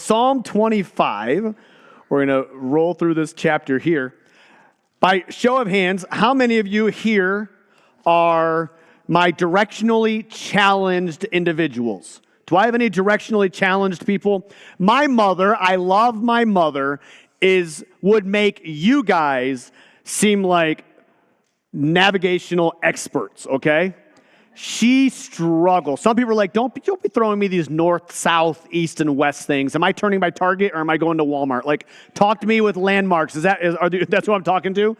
Psalm 25, we're going to roll through this chapter here. By show of hands, how many of you here are my directionally challenged individuals? Do I have any directionally challenged people? My mother, I love my mother, would make you guys seem like navigational experts, okay? She struggles. Some people are like, don't be throwing me these north, south, east, and west things. Am I turning by Target or am I going to Walmart? Like, talk to me with landmarks. That's who I'm talking to?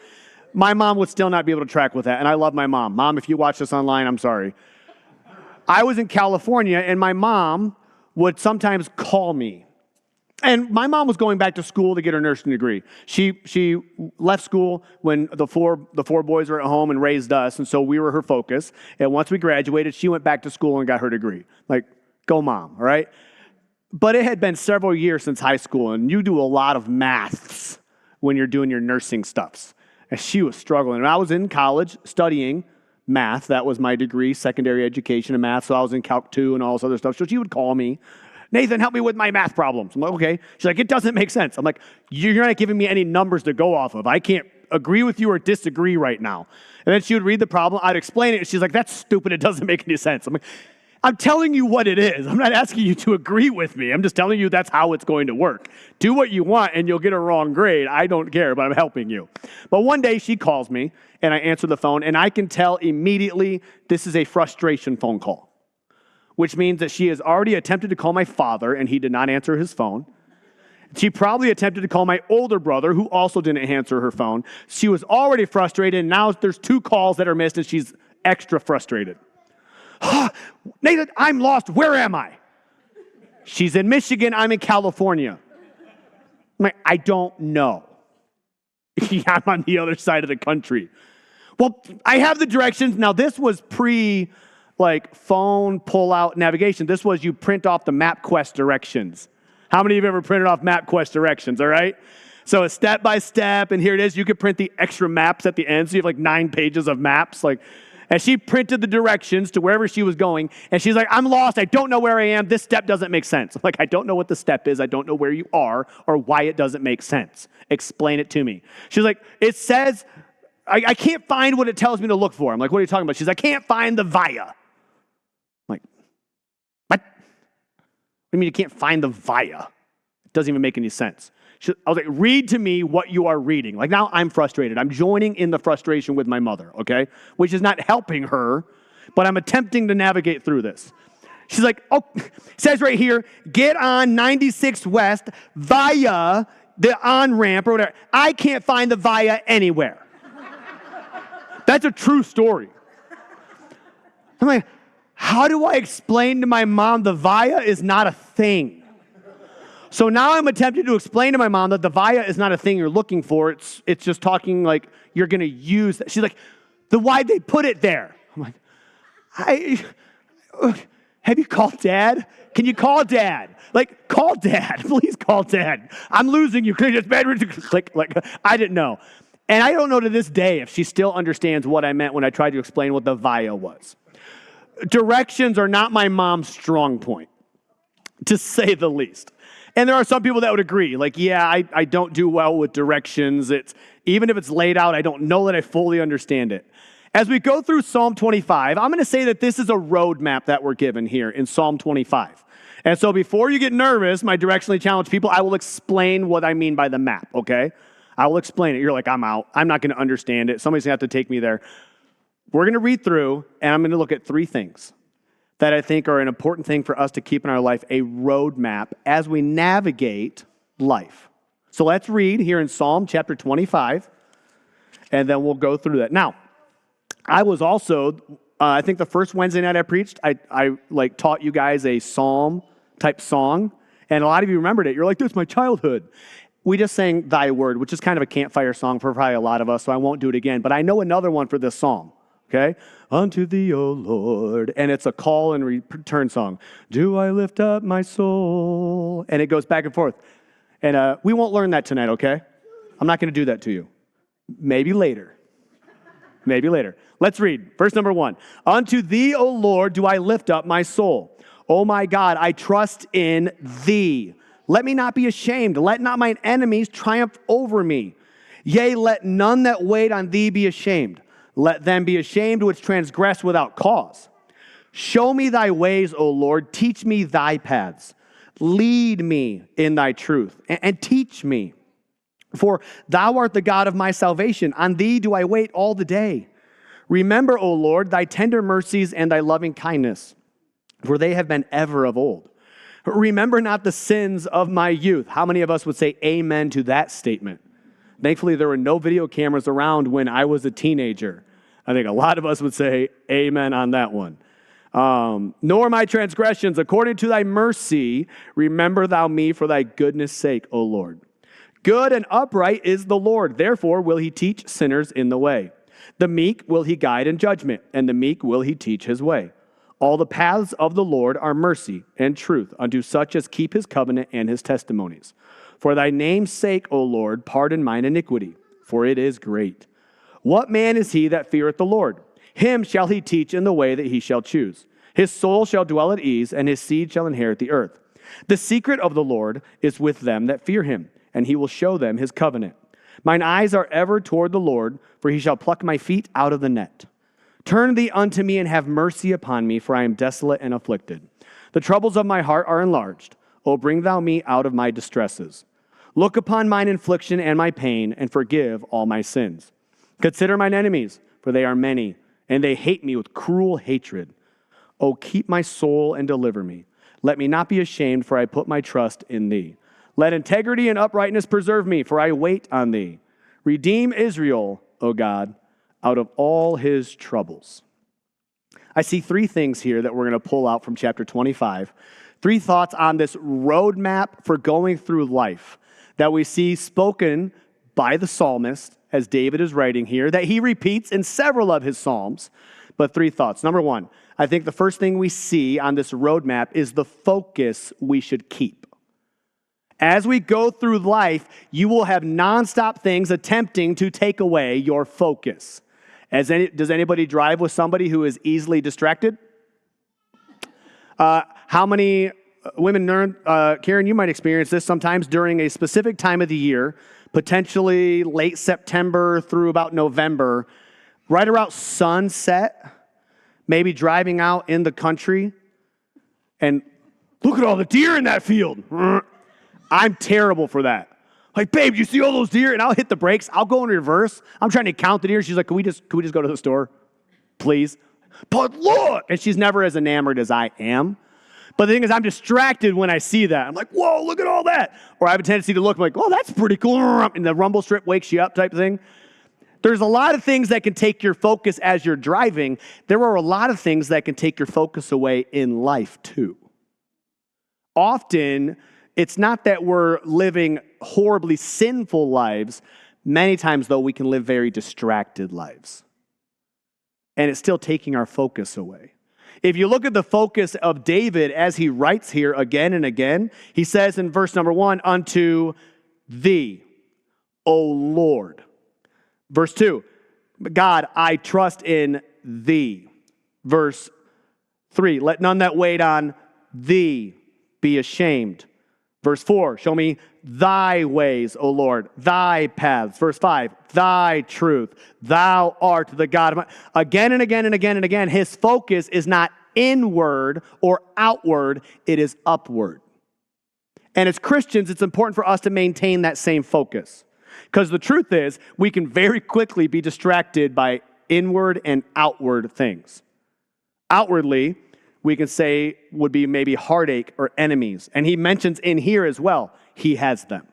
My mom would still not be able to track with that, and I love my mom. Mom, if you watch this online, I'm sorry. I was in California, and my mom would sometimes call me. And my mom was going back to school to get her nursing degree. She left school when the four boys were at home and raised us, and so we were her focus. And once we graduated, she went back to school and got her degree. Like, go mom, all right? But it had been several years since high school, and you do a lot of maths when you're doing your nursing stuffs. And she was struggling. And I was in college studying math. That was my degree, secondary education in math. So I was in Calc 2 and all this other stuff. So she would call me, Nathan, help me with my math problems. I'm like, okay. She's like, it doesn't make sense. I'm like, you're not giving me any numbers to go off of. I can't agree with you or disagree right now. And then she would read the problem. I'd explain it. And she's like, that's stupid. It doesn't make any sense. I'm like, I'm telling you what it is. I'm not asking you to agree with me. I'm just telling you that's how it's going to work. Do what you want and you'll get a wrong grade. I don't care, but I'm helping you. But one day she calls me and I answer the phone and I can tell immediately this is a frustration phone call, which means that she has already attempted to call my father and he did not answer his phone. She probably attempted to call my older brother who also didn't answer her phone. She was already frustrated and now there's 2 calls that are missed and she's extra frustrated. Nathan, I'm lost. Where am I? She's in Michigan. I'm in California. I'm like, I don't know. I'm on the other side of the country. Well, I have the directions. Now, this was phone pull-out navigation. This was you print off the MapQuest directions. How many of you have ever printed off MapQuest directions, all right? So it's step by step, and here it is. You could print the extra maps at the end, so you have 9 pages of maps, and she printed the directions to wherever she was going, and she's like, I'm lost. I don't know where I am. This step doesn't make sense. I'm like, I don't know what the step is. I don't know where you are or why it doesn't make sense. Explain it to me. She's like, it says, I can't find what it tells me to look for. I'm like, what are you talking about? She's like, I can't find the via. I'm like, what? What do you mean you can't find the via? It doesn't even make any sense. I was like, read to me what you are reading. Now I'm frustrated. I'm joining in the frustration with my mother, okay? Which is not helping her, but I'm attempting to navigate through this. She's like, oh, it says right here, get on 96 West via the on-ramp or whatever. I can't find the via anywhere. That's a true story. I'm like, how do I explain to my mom the via is not a thing? So now I'm attempting to explain to my mom that the via is not a thing you're looking for. It's just talking like you're going to use that. She's like, why'd they put it there? I'm like, have you called Dad? Can you call Dad? Call Dad. Please call Dad. I'm losing you. I didn't know. And I don't know to this day if she still understands what I meant when I tried to explain what the via was. Directions are not my mom's strong point, to say the least. And there are some people that would agree. I don't do well with directions. Even if it's laid out, I don't know that I fully understand it. As we go through Psalm 25, I'm going to say that this is a roadmap that we're given here in Psalm 25. And so before you get nervous, my directionally challenged people, I will explain what I mean by the map, okay? I will explain it. You're like, I'm out. I'm not going to understand it. Somebody's going to have to take me there. We're going to read through, and I'm going to look at 3 things that I think are an important thing for us to keep in our life, a roadmap as we navigate life. So let's read here in Psalm chapter 25, and then we'll go through that. Now, I was also, I think the first Wednesday night I preached, I taught you guys a psalm-type song, and a lot of you remembered it. You're like, this is my childhood. We just sang Thy Word, which is kind of a campfire song for probably a lot of us, so I won't do it again. But I know another one for this psalm. Okay? Unto thee, O Lord. And it's a call and return song. Do I lift up my soul? And it goes back and forth. And we won't learn that tonight, okay? I'm not going to do that to you. Maybe later. Maybe later. Let's read. Verse number 1. Unto thee, O Lord, do I lift up my soul. O my God, I trust in thee. Let me not be ashamed. Let not mine enemies triumph over me. Yea, let none that wait on thee be ashamed. Let them be ashamed which transgress without cause. Show me thy ways, O Lord. Teach me thy paths. Lead me in thy truth and teach me. For thou art the God of my salvation. On thee do I wait all the day. Remember, O Lord, thy tender mercies and thy loving kindness, for they have been ever of old. Remember not the sins of my youth. How many of us would say amen to that statement? Thankfully, there were no video cameras around when I was a teenager. I think a lot of us would say amen on that one. Nor my transgressions, according to thy mercy, remember thou me for thy goodness' sake, O Lord. Good and upright is the Lord. Therefore will he teach sinners in the way. The meek will he guide in judgment, and the meek will he teach his way. All the paths of the Lord are mercy and truth unto such as keep his covenant and his testimonies. For thy name's sake, O Lord, pardon mine iniquity, for it is great. What man is he that feareth the Lord? Him shall he teach in the way that he shall choose. His soul shall dwell at ease, and his seed shall inherit the earth. The secret of the Lord is with them that fear him, and he will show them his covenant. Mine eyes are ever toward the Lord, for he shall pluck my feet out of the net. Turn thee unto me and have mercy upon me, for I am desolate and afflicted. The troubles of my heart are enlarged. O bring thou me out of my distresses. Look upon mine affliction and my pain, and forgive all my sins. Consider mine enemies, for they are many, and they hate me with cruel hatred. O keep my soul and deliver me. Let me not be ashamed, for I put my trust in thee. Let integrity and uprightness preserve me, for I wait on thee. Redeem Israel, O God, out of all his troubles. I see three things here that we're going to pull out from chapter 25. Three thoughts on this roadmap for going through life that we see spoken by the psalmist, as David is writing here, that he repeats in several of his psalms. But three thoughts. Number one, I think the first thing we see on this roadmap is the focus we should keep. As we go through life, you will have nonstop things attempting to take away your focus. Does anybody drive with somebody who is easily distracted? How many women learn, Karen, you might experience this sometimes during a specific time of the year, potentially late September through about November, right around sunset, maybe driving out in the country, and look at all the deer in that field. I'm terrible for that. Like, babe, you see all those deer? And I'll hit the brakes. I'll go in reverse. I'm trying to count the deer. She's like, can we just go to the store, please? But look! And she's never as enamored as I am. But the thing is, I'm distracted when I see that. I'm like, whoa, look at all that. Or I have a tendency to look, I'm like, oh, that's pretty cool. And the rumble strip wakes you up type thing. There's a lot of things that can take your focus as you're driving. There are a lot of things that can take your focus away in life too. Often, it's not that we're living horribly sinful lives. Many times, though, we can live very distracted lives. And it's still taking our focus away. If you look at the focus of David as he writes here again and again, he says in verse number 1, unto thee, O Lord. Verse 2, God, I trust in thee. Verse 3, let none that wait on thee be ashamed. Verse 4, show me thy ways, O Lord, thy paths. Verse 5, thy truth. Thou art the God of my... Again and again and again and again, his focus is not inward or outward, it is upward. And as Christians, it's important for us to maintain that same focus. Because the truth is, we can very quickly be distracted by inward and outward things. Outwardly, we can say would be maybe heartache or enemies. And he mentions in here as well, he has them.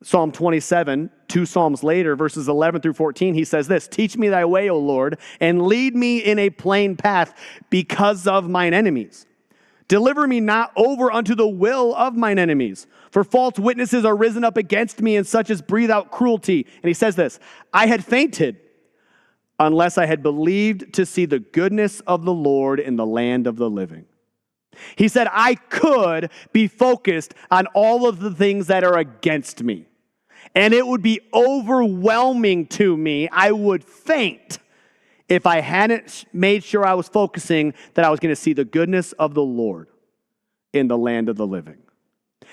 Psalm 27, 2 Psalms later, verses 11 through 14, he says this, teach me thy way, O Lord, and lead me in a plain path because of mine enemies. Deliver me not over unto the will of mine enemies, for false witnesses are risen up against me, and such as breathe out cruelty. And he says this, I had fainted unless I had believed to see the goodness of the Lord in the land of the living. He said, I could be focused on all of the things that are against me. And it would be overwhelming to me. I would faint if I hadn't made sure I was focusing that I was going to see the goodness of the Lord in the land of the living.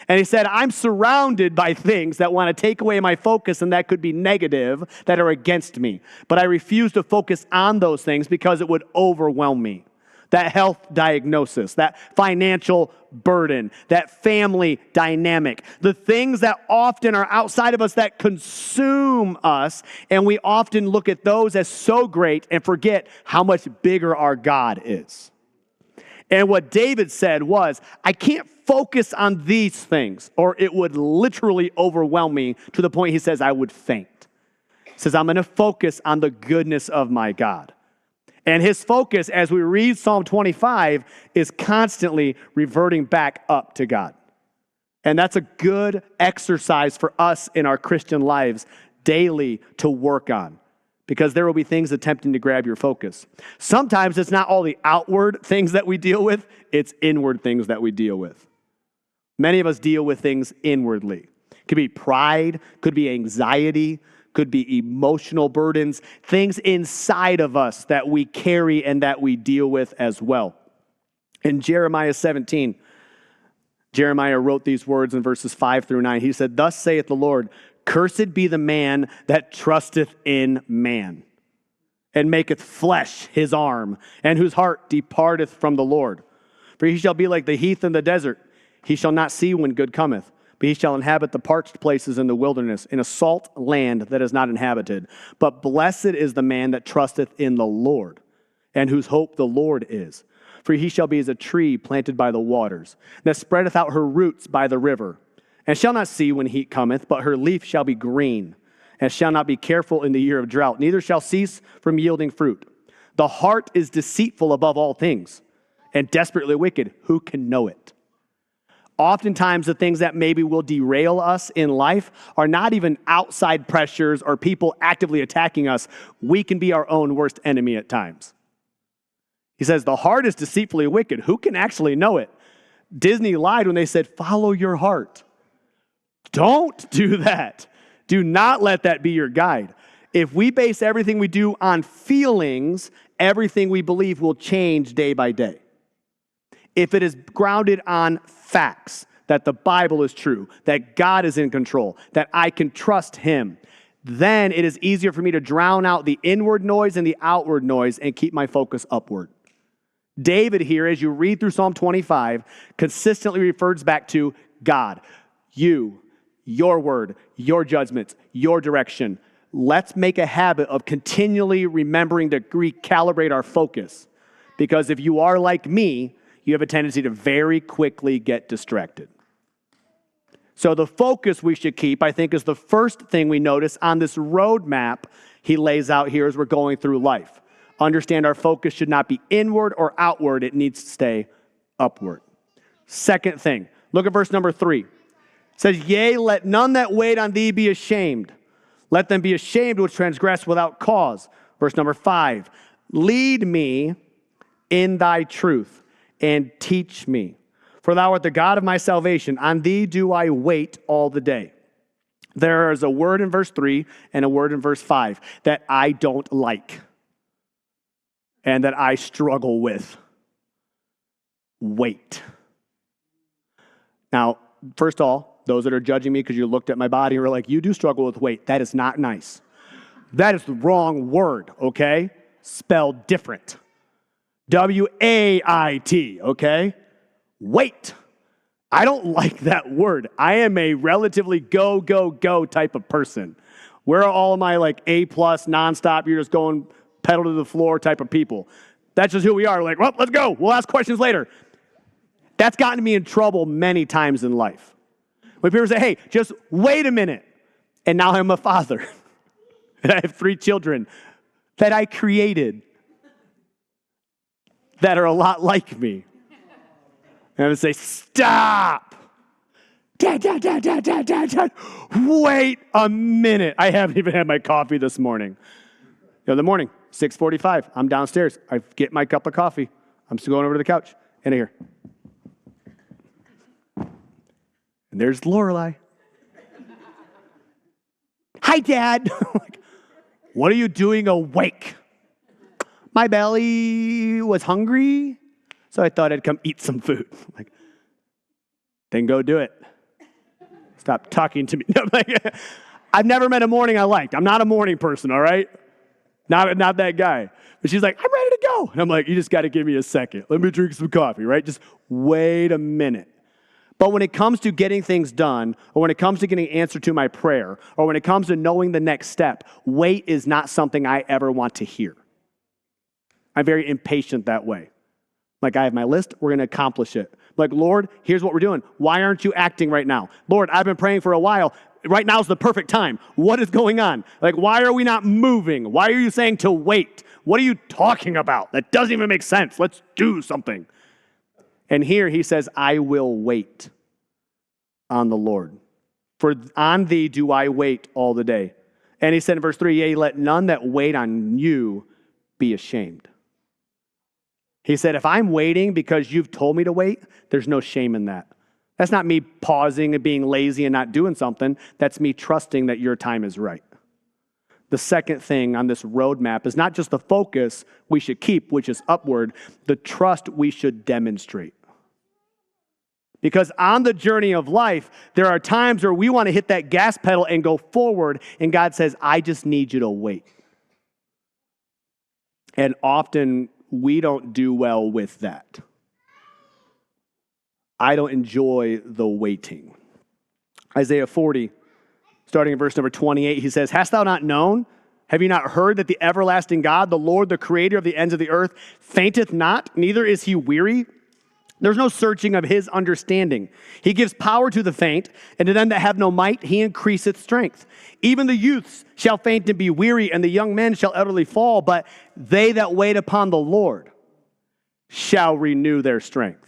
And he said, I'm surrounded by things that want to take away my focus and that could be negative, that are against me. But I refuse to focus on those things because it would overwhelm me. That health diagnosis, that financial burden, that family dynamic, the things that often are outside of us that consume us, and we often look at those as so great and forget how much bigger our God is. And what David said was, I can't focus on these things, or it would literally overwhelm me to the point he says I would faint. He says, I'm going to focus on the goodness of my God. And his focus, as we read Psalm 25, is constantly reverting back up to God. And that's a good exercise for us in our Christian lives daily to work on, because there will be things attempting to grab your focus. Sometimes it's not all the outward things that we deal with, it's inward things that we deal with. Many of us deal with things inwardly. It could be pride, could be anxiety, could be emotional burdens, things inside of us that we carry and that we deal with as well. In Jeremiah 17, Jeremiah wrote these words in verses 5 through 9. He said, Thus saith the Lord, Cursed be the man that trusteth in man, and maketh flesh his arm, and whose heart departeth from the Lord. For he shall be like the heath in the desert. He shall not see when good cometh, but he shall inhabit the parched places in the wilderness, in a salt land that is not inhabited. But blessed is the man that trusteth in the Lord, and whose hope the Lord is. For he shall be as a tree planted by the waters, that spreadeth out her roots by the river, and shall not see when heat cometh, but her leaf shall be green, and shall not be careful in the year of drought, neither shall cease from yielding fruit. The heart is deceitful above all things, and desperately wicked. Who can know it? Oftentimes, the things that maybe will derail us in life are not even outside pressures or people actively attacking us. We can be our own worst enemy at times. He says, the heart is deceitfully wicked. Who can actually know it? Disney lied when they said, follow your heart. Don't do that. Do not let that be your guide. If we base everything we do on feelings, everything we believe will change day by day. If it is grounded on facts, that the Bible is true, that God is in control, that I can trust him, then it is easier for me to drown out the inward noise and the outward noise and keep my focus upward. David here, as you read through Psalm 25, consistently refers back to God, you, your word, your judgments, your direction. Let's make a habit of continually remembering to recalibrate our focus. Because if you are like me, you have a tendency to very quickly get distracted. So the focus we should keep, I think, is the first thing we notice on this roadmap he lays out here as we're going through life. Understand our focus should not be inward or outward. It needs to stay upward. Second thing, look at verse number 3. It says, Yea, let none that wait on thee be ashamed. Let them be ashamed which transgress without cause. Verse number 5, Lead me in thy truth, and teach me. For thou art the God of my salvation. On thee do I wait all the day. There is a word in verse 3 and a word in verse 5 that I don't like and that I struggle with. Wait. Now, first of all, those that are judging me because you looked at my body and were like, you do struggle with weight. That is not nice. That is the wrong word, okay? Spelled different. W-A-I-T, okay? Wait. I don't like that word. I am a relatively go, go, go type of person. Where are all of my like A+, nonstop, you're just going pedal to the floor type of people? That's just who we are. Like, well, let's go. We'll ask questions later. That's gotten me in trouble many times in life. When people say, hey, just wait a minute. And now I'm a father. And I have 3 children that I created that are a lot like me. And I would say, stop. Dad. Wait a minute. I haven't even had my coffee this morning. In the morning, 6:45, I'm downstairs. I get my cup of coffee. I'm still going over to the couch. In here. And there's Lorelei. Hi, Dad. Like, what are you doing awake? My belly was hungry, so I thought I'd come eat some food. Like, then go do it. Stop talking to me. No, like, I've never met a morning I liked. I'm not a morning person, all right? Not that guy. But she's like, I'm ready to go. And I'm like, you just got to give me a second. Let me drink some coffee, right? Just wait a minute. But when it comes to getting things done, or when it comes to getting an answer to my prayer, or when it comes to knowing the next step, wait is not something I ever want to hear. I'm very impatient that way. Like, I have my list, we're going to accomplish it. Like, Lord, here's what we're doing. Why aren't you acting right now? Lord, I've been praying for a while. Right now is the perfect time. What is going on? Like, why are we not moving? Why are you saying to wait? What are you talking about? That doesn't even make sense. Let's do something. And here he says, I will wait on the Lord. For on thee do I wait all the day. And he said in verse 3, yea, let none that wait on you be ashamed. He said, if I'm waiting because you've told me to wait, there's no shame in that. That's not me pausing and being lazy and not doing something. That's me trusting that your time is right. The second thing on this roadmap is not just the focus we should keep, which is upward, the trust we should demonstrate. Because on the journey of life, there are times where we want to hit that gas pedal and go forward, and God says, I just need you to wait. And often we don't do well with that. I don't enjoy the waiting. Isaiah 40, starting in verse number 28, he says, hast thou not known? Have you not heard that the everlasting God, the Lord, the creator of the ends of the earth, fainteth not, neither is he weary? There's no searching of his understanding. He gives power to the faint, and to them that have no might, he increaseth strength. Even the youths shall faint and be weary, and the young men shall utterly fall, but they that wait upon the Lord shall renew their strength.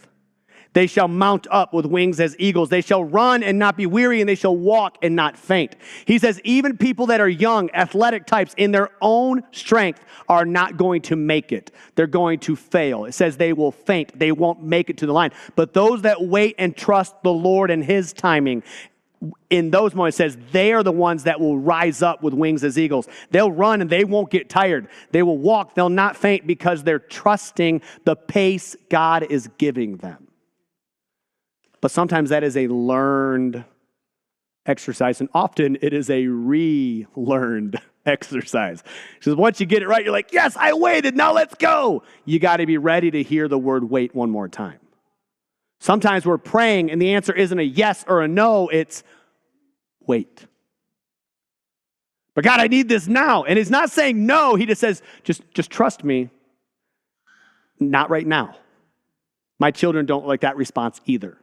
They shall mount up with wings as eagles. They shall run and not be weary, and they shall walk and not faint. He says even people that are young, athletic types in their own strength are not going to make it. They're going to fail. It says they will faint. They won't make it to the line. But those that wait and trust the Lord and his timing, in those moments, it says they are the ones that will rise up with wings as eagles. They'll run and they won't get tired. They will walk. They'll not faint because they're trusting the pace God is giving them. But sometimes that is a learned exercise, and often it is a relearned exercise. Because once you get it right, you're like, yes, I waited, now let's go. You got to be ready to hear the word wait one more time. Sometimes we're praying, and the answer isn't a yes or a no, it's wait. But God, I need this now. And he's not saying no, he just says, just trust me, not right now. My children don't like that response either.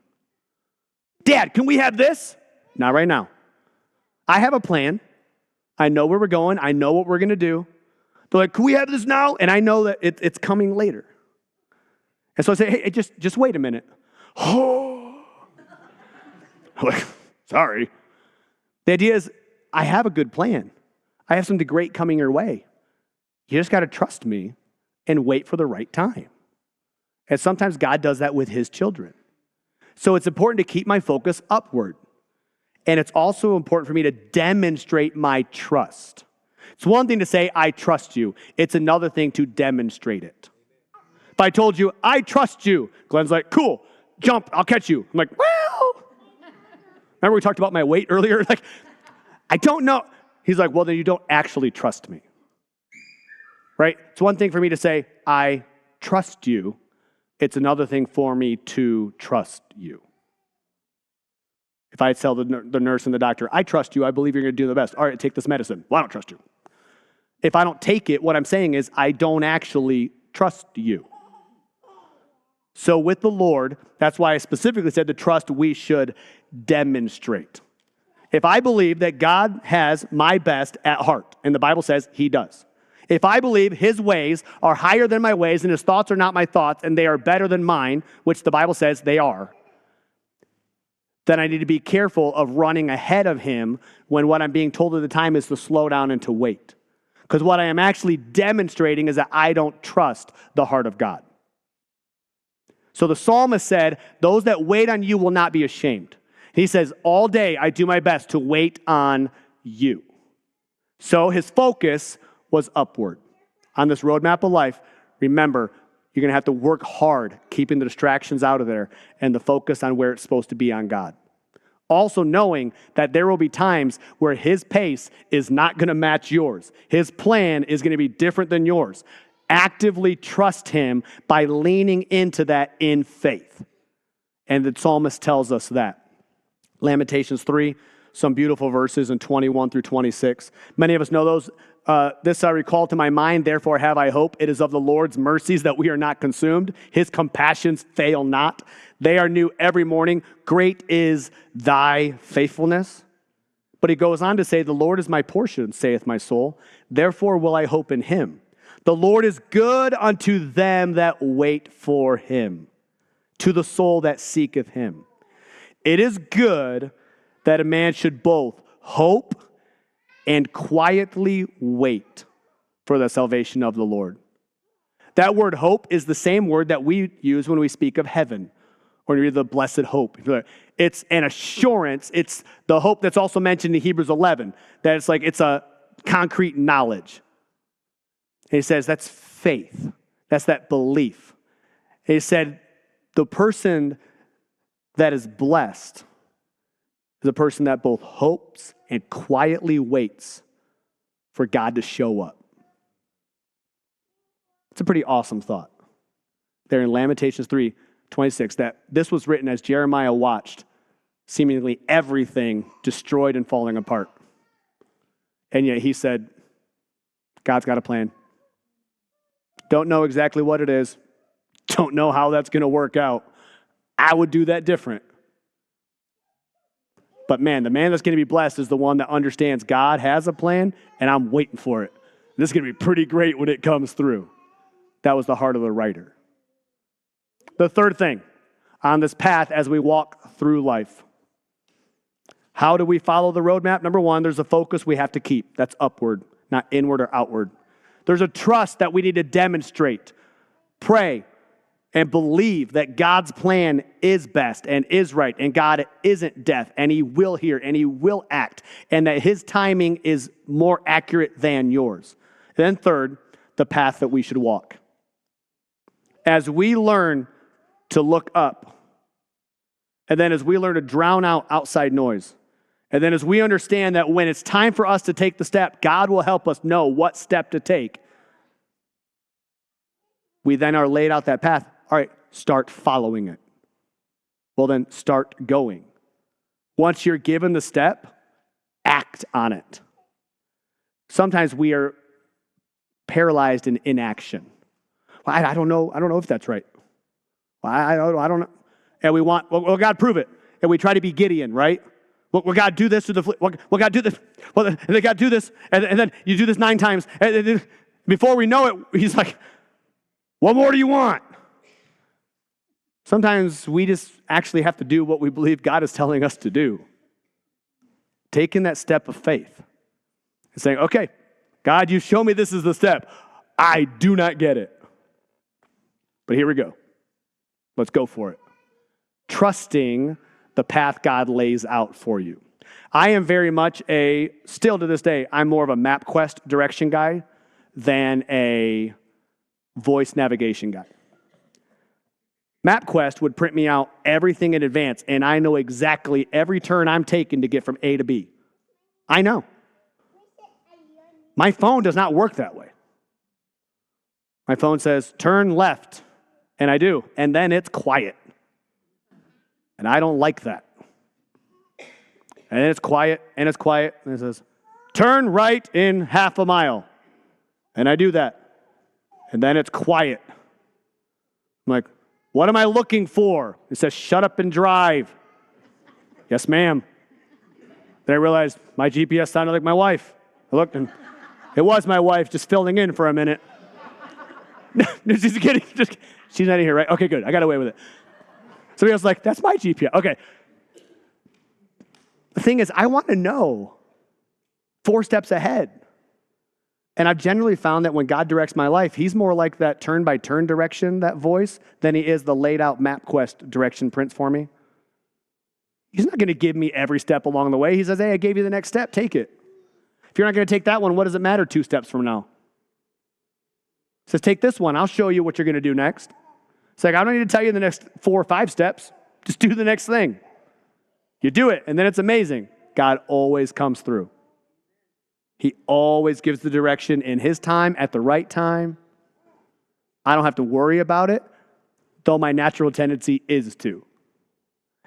Dad, can we have this? Not right now. I have a plan. I know where we're going. I know what we're going to do. They're like, can we have this now? And I know that it's coming later. And so I say, hey, just wait a minute. Oh. I'm like, sorry. The idea is, I have a good plan. I have something great coming your way. You just got to trust me and wait for the right time. And sometimes God does that with his children. So it's important to keep my focus upward. And it's also important for me to demonstrate my trust. It's one thing to say, I trust you. It's another thing to demonstrate it. If I told you, I trust you, Glenn's like, cool, jump, I'll catch you. I'm like, well. Remember we talked about my weight earlier? Like, I don't know. He's like, well, then you don't actually trust me. Right? It's one thing for me to say, I trust you. It's another thing for me to trust you. If I tell the nurse and the doctor, I trust you, I believe you're going to do the best. All right, take this medicine. Well, I don't trust you. If I don't take it, what I'm saying is I don't actually trust you. So with the Lord, that's why I specifically said the trust we should demonstrate. If I believe that God has my best at heart, and the Bible says he does. If I believe his ways are higher than my ways and his thoughts are not my thoughts and they are better than mine, which the Bible says they are, then I need to be careful of running ahead of him when what I'm being told at the time is to slow down and to wait. Because what I am actually demonstrating is that I don't trust the heart of God. So the psalmist said, those that wait on you will not be ashamed. He says, all day I do my best to wait on you. So his focus was upward. On this roadmap of life, remember, you're going to have to work hard, keeping the distractions out of there and the focus on where it's supposed to be on God. Also knowing that there will be times where his pace is not going to match yours. His plan is going to be different than yours. Actively trust him by leaning into that in faith. And the psalmist tells us that. Lamentations 3, some beautiful verses in 21 through 26. Many of us know those. This I recall to my mind, therefore have I hope. It is of the Lord's mercies that we are not consumed. His compassions fail not. They are new every morning. Great is thy faithfulness. But he goes on to say, the Lord is my portion, saith my soul. Therefore will I hope in him. The Lord is good unto them that wait for him, to the soul that seeketh him. It is good that a man should both hope and quietly wait for the salvation of the Lord. That word hope is the same word that we use when we speak of heaven or we read the blessed hope. It's an assurance. It's the hope that's also mentioned in Hebrews 11, that it's a concrete knowledge. And he says that's faith. That's that belief. And he said the person that is blessed is a person that both hopes and quietly waits for God to show up. It's a pretty awesome thought. There in Lamentations 3:26, that this was written as Jeremiah watched seemingly everything destroyed and falling apart. And yet he said, God's got a plan. Don't know exactly what it is. Don't know how that's going to work out. I would do that different. But man, the man that's going to be blessed is the one that understands God has a plan, and I'm waiting for it. This is going to be pretty great when it comes through. That was the heart of the writer. The third thing on this path as we walk through life. How do we follow the roadmap? Number one, there's a focus we have to keep. That's upward, not inward or outward. There's a trust that we need to demonstrate, pray, and believe that God's plan is best and is right, and God isn't deaf, and he will hear, and he will act, and that his timing is more accurate than yours. And then third, the path that we should walk. As we learn to look up, and then as we learn to drown out outside noise, and then as we understand that when it's time for us to take the step, God will help us know what step to take. We then are laid out that path. All right, start following it. Well, then start going. Once you're given the step, act on it. Sometimes we are paralyzed in inaction. Well, I don't know if that's right. Well, I don't know. And we want, well, God, prove it. And we try to be Gideon, right? Well, God, do this to the, well, God, do this. Well, and then God, do this. And then you do this 9 times. And then before we know it, he's like, what more do you want? Sometimes we just actually have to do what we believe God is telling us to do. Taking that step of faith and saying, okay, God, you show me this is the step. I do not get it. But here we go. Let's go for it. Trusting the path God lays out for you. I am very much still to this day, I'm more of a MapQuest direction guy than a voice navigation guy. MapQuest would print me out everything in advance, and I know exactly every turn I'm taking to get from A to B. I know. My phone does not work that way. My phone says, turn left, and I do, and then it's quiet. And I don't like that. And then it's quiet, and it's quiet, and it says, turn right in half a mile. And I do that. And then it's quiet. I'm like, what am I looking for? It says, shut up and drive. Yes, ma'am. Then I realized my GPS sounded like my wife. I looked, and it was my wife just filling in for a minute. She's kidding. She's not in here, right? Okay, good. I got away with it. Somebody else was like, that's my GPS. Okay. The thing is, I want to know 4 steps ahead. And I've generally found that when God directs my life, he's more like that turn-by-turn direction, that voice, than he is the laid-out MapQuest direction prints for me. He's not going to give me every step along the way. He says, hey, I gave you the next step. Take it. If you're not going to take that one, what does it matter 2 steps from now? He says, take this one. I'll show you what you're going to do next. It's like, I don't need to tell you the next 4 or 5 steps. Just do the next thing. You do it, and then it's amazing. God always comes through. He always gives the direction in his time, at the right time. I don't have to worry about it, though my natural tendency is to.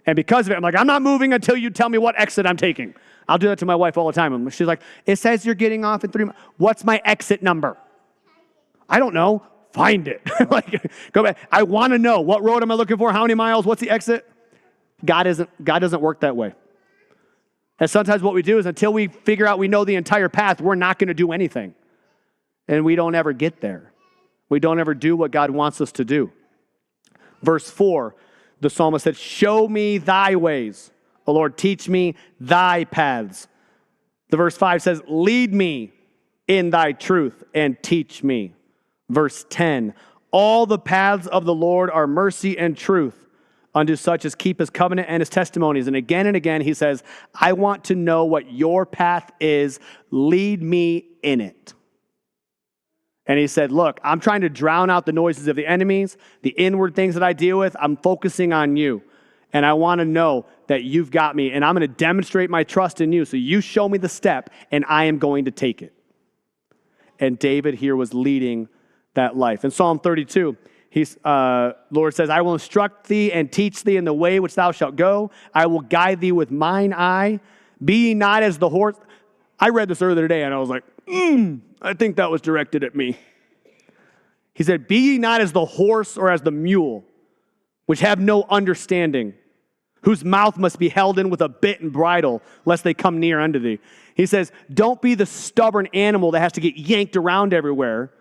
And because of it, I'm like, I'm not moving until you tell me what exit I'm taking. I'll do that to my wife all the time. She's like, it says you're getting off in 3 miles. What's my exit number? I don't know. Find it. Like, go back. I want to know. What road am I looking for? How many miles? What's the exit? God doesn't work that way. And sometimes what we do is until we figure out we know the entire path, we're not going to do anything. And we don't ever get there. We don't ever do what God wants us to do. Verse 4, the psalmist said, show me thy ways. O Lord, teach me thy paths. The verse 5 says, lead me in thy truth and teach me. Verse 10, all the paths of the Lord are mercy and truth unto such as keep his covenant and his testimonies. And again, he says, I want to know what your path is. Lead me in it. And he said, look, I'm trying to drown out the noises of the enemies, the inward things that I deal with. I'm focusing on you. And I want to know that you've got me. And I'm going to demonstrate my trust in you. So you show me the step, and I am going to take it. And David here was leading that life. In Psalm 32, Lord says, I will instruct thee and teach thee in the way which thou shalt go. I will guide thee with mine eye. Be ye not as the horse. I read this earlier today, and I was like, I think that was directed at me. He said, be ye not as the horse or as the mule, which have no understanding, whose mouth must be held in with a bit and bridle, lest they come near unto thee. He says, don't be the stubborn animal that has to get yanked around everywhere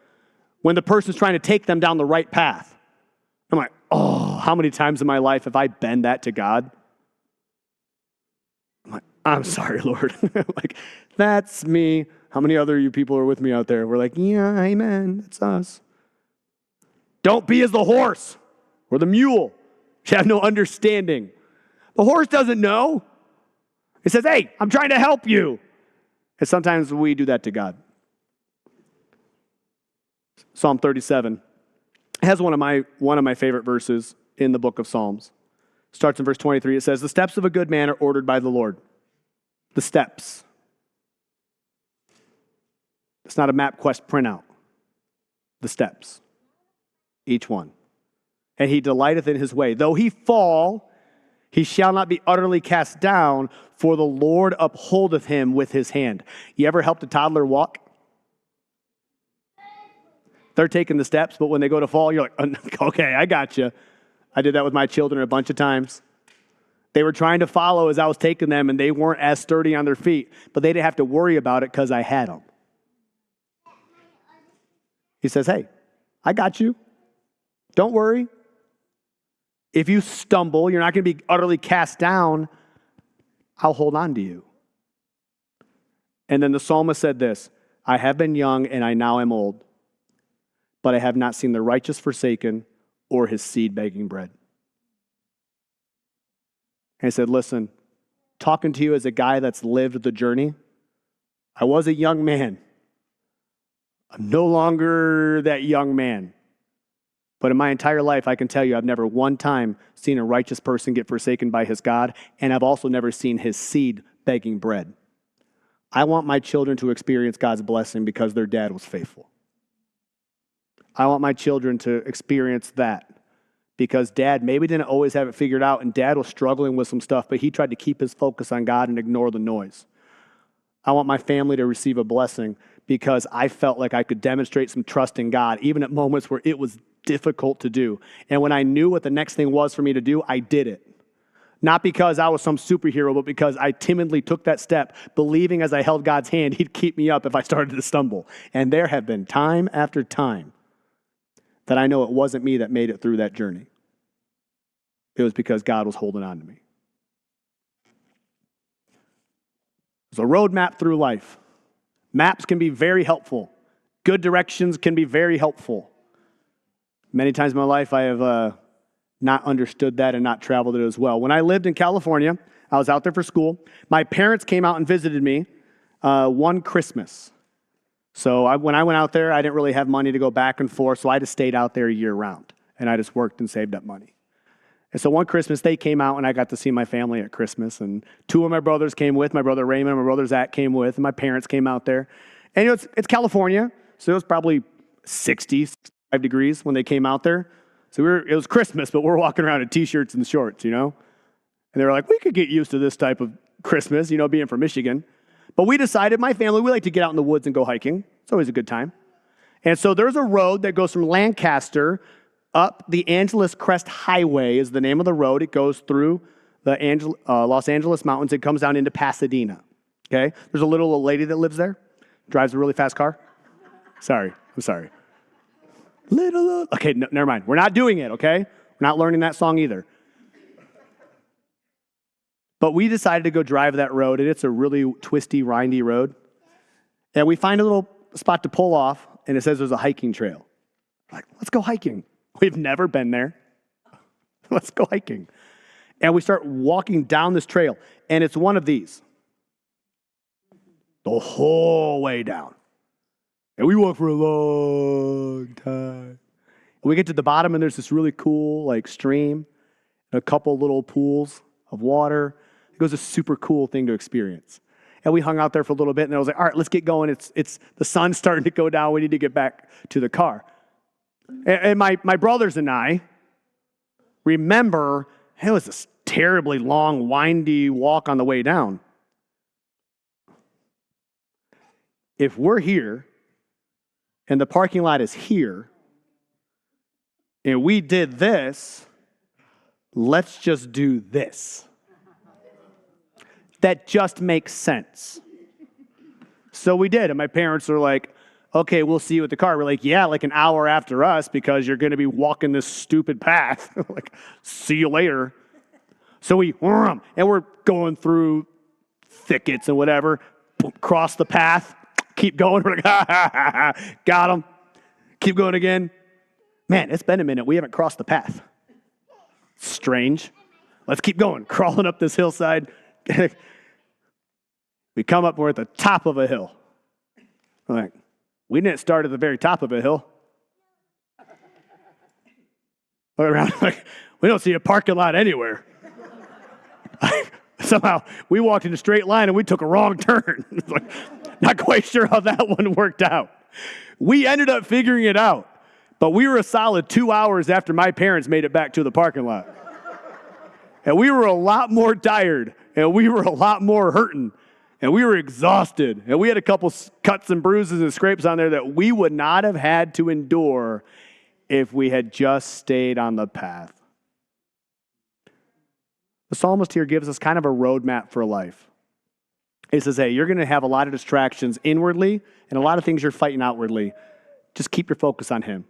when the person's trying to take them down the right path. I'm like, oh, how many times in my life have I been that to God? I'm like, I'm sorry, Lord. Like, that's me. How many other you people are with me out there? We're like, yeah, amen. That's us. Don't be as the horse or the mule. You have no understanding. The horse doesn't know. He says, hey, I'm trying to help you. And sometimes we do that to God. Psalm 37 has one of my favorite verses in the book of Psalms. Starts in verse 23. It says, the steps of a good man are ordered by the Lord. The steps. It's not a MapQuest printout. The steps. Each one. And he delighteth in his way. Though he fall, he shall not be utterly cast down, for the Lord upholdeth him with his hand. You ever helped a toddler walk? They're taking the steps, but when they go to fall, you're like, okay, I got you. I did that with my children a bunch of times. They were trying to follow as I was taking them, and they weren't as sturdy on their feet, but they didn't have to worry about it because I had them. He says, hey, I got you. Don't worry. If you stumble, you're not going to be utterly cast down. I'll hold on to you. And then the psalmist said this, I have been young and I now am old, but I have not seen the righteous forsaken or his seed begging bread. And he said, listen, talking to you as a guy that's lived the journey, I was a young man. I'm no longer that young man. But in my entire life, I can tell you, I've never one time seen a righteous person get forsaken by his God, and I've also never seen his seed begging bread. I want my children to experience God's blessing because their dad was faithful. I want my children to experience that because dad maybe didn't always have it figured out, and dad was struggling with some stuff, but he tried to keep his focus on God and ignore the noise. I want my family to receive a blessing because I felt like I could demonstrate some trust in God, even at moments where it was difficult to do. And when I knew what the next thing was for me to do, I did it. Not because I was some superhero, but because I timidly took that step, believing as I held God's hand, he'd keep me up if I started to stumble. And there have been time after time that I know it wasn't me that made it through that journey. It was because God was holding on to me. There's a roadmap through life. Maps can be very helpful. Good directions can be very helpful. Many times in my life, I have not understood that and not traveled it as well. When I lived in California, I was out there for school. My parents came out and visited me one Christmas. So when I went out there, I didn't really have money to go back and forth, so I just stayed out there year round. And I just worked and saved up money. And so one Christmas, they came out, and I got to see my family at Christmas. And two of my brothers came with. My brother Raymond and my brother Zach came with. And my parents came out there. And it's California, so it was probably 60, 65 degrees when they came out there. So it was Christmas, but we're walking around in T-shirts and shorts, And they were like, we could get used to this type of Christmas, being from Michigan. But we decided, my family, we like to get out in the woods and go hiking. It's always a good time. And so there's a road that goes from Lancaster up the Angeles Crest Highway is the name of the road. It goes through the Los Angeles mountains. It comes down into Pasadena, okay? There's a little old lady that lives there, drives a really fast car. I'm sorry. Okay, no, never mind. We're not doing it, okay? We're not learning that song either. But we decided to go drive that road, and it's a really twisty, windy road. And we find a little spot to pull off, and it says there's a hiking trail. We're like, let's go hiking. We've never been there. Let's go hiking. And we start walking down this trail, and it's one of these. The whole way down. And we walk for a long time. And we get to the bottom, and there's this really cool stream, and a couple little pools of water. It was a super cool thing to experience. And we hung out there for a little bit, and I was like, all right, let's get going. It's the sun's starting to go down. We need to get back to the car. And my brothers and I remember it was this terribly long, windy walk on the way down. If we're here and the parking lot is here and we did this, let's just do this. That just makes sense. So we did, and my parents were like, okay, we'll see you at the car. We're like, yeah, like an hour after us because you're going to be walking this stupid path. Like, see you later. So and we're going through thickets and whatever, cross the path, keep going. We're like, got him. Keep going again. Man, it's been a minute. We haven't crossed the path. Strange. Let's keep going, crawling up this hillside. We come up, we're at the top of a hill. I'm like, we didn't start at the very top of a hill. Look around, like, we don't see a parking lot anywhere. Somehow, we walked in a straight line and we took a wrong turn. Like, not quite sure how that one worked out. We ended up figuring it out, but we were a solid 2 hours after my parents made it back to the parking lot. And we were a lot more tired, and we were a lot more hurting. And we were exhausted. And we had a couple cuts and bruises and scrapes on there that we would not have had to endure if we had just stayed on the path. The psalmist here gives us kind of a roadmap for life. He says, hey, you're going to have a lot of distractions inwardly and a lot of things you're fighting outwardly. Just keep your focus on him.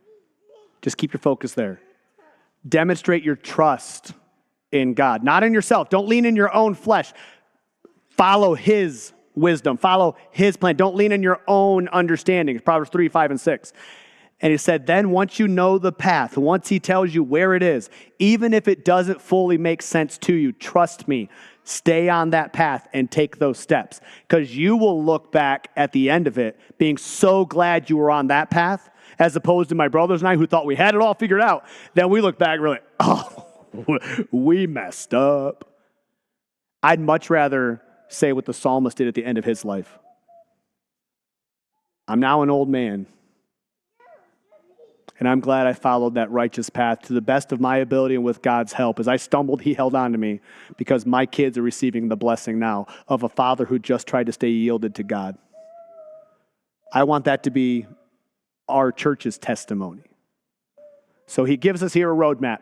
Just keep your focus there. Demonstrate your trust in God, not in yourself. Don't lean in your own flesh. Follow his wisdom. Follow his plan. Don't lean in your own understanding. Proverbs 3, 5, and 6. And he said, then once you know the path, once he tells you where it is, even if it doesn't fully make sense to you, trust me, stay on that path and take those steps. Because you will look back at the end of it being so glad you were on that path, as opposed to my brothers and I who thought we had it all figured out. Then we look back and we're like, oh, we messed up. I'd much rather say what the psalmist did at the end of his life. I'm now an old man, and I'm glad I followed that righteous path to the best of my ability and with God's help. As I stumbled, he held on to me because my kids are receiving the blessing now of a father who just tried to stay yielded to God. I want that to be our church's testimony. So he gives us here a roadmap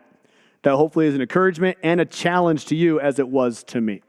that hopefully is an encouragement and a challenge to you as it was to me.